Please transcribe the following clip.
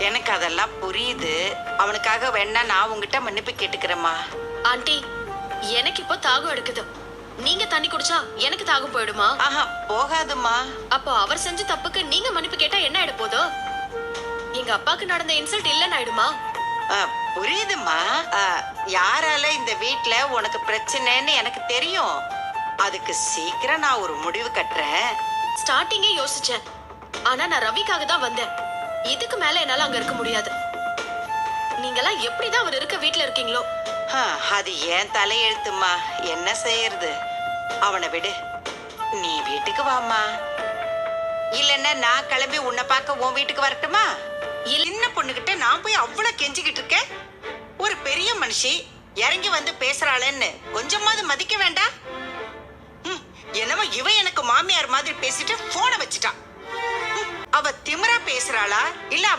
எனக்கு அதெல்லாம் புரியுது. அவனுக்காக வேணா நான் உங்ககிட்ட மன்னிப்பு கேட்டுக்கிறேம்மா. ஆண்டி, எனக்கு இப்போ தாகம் எடுக்குது. நீங்க தண்ணி குடிச்சா எனக்கு தாகம் போயிடுமா? ஆஹா, போகாதுமா. அப்போ அவர் செஞ்ச தப்புக்கு நீங்க மன்னிப்பு கேட்டா என்ன ஆயிட போதோ? எங்க அப்பாக்கு நடந்த இன்சல்ட் இல்லன்னு ஆயிடுமா? புரியுதுமா. யாரால இந்த வீட்ல உனக்கு பிரச்சனைன்னு எனக்கு தெரியும். அதுக்கு சீக்கிரம் நான் ஒரு முடிவு கட்டுறேன். ஸ்டார்டிங்கே யோசிச்சேன். ஆனா நான் ரவிக்காக தான் வந்தேன். இதுக்கு மேல என்னால அங்க இருக்க முடியாது. நீங்கெல்லாம் எப்படிதான் அவர் இருக்க வீட்ல இருக்கீங்களோ? அது ஏன் தலையெழுத்துமா. என்ன செய்யறது? அவனை விடு. நீ வீட்டுக்கு வாமா. இல்லன்னா நான் கிளம்பி உன்னை பார்க்க உன் வீட்டுக்கு வரட்டுமா? சின்ன பொண்ணுகிட்ட நான் போய் அவ்வளவு கெஞ்சிக்கிட்டு இருக்கேன். ஒரு பெரிய மனுஷி இறங்கி வந்து பேசுறாளேன்னு கொஞ்சமாவது மதிக்க வேண்டாம்? என்னமோ இவ எனக்கு மாமியார் மாதிரி பேசிட்டு போனை வச்சுட்டான். அவ திமிரா பேசுறாளா இல்ல அவ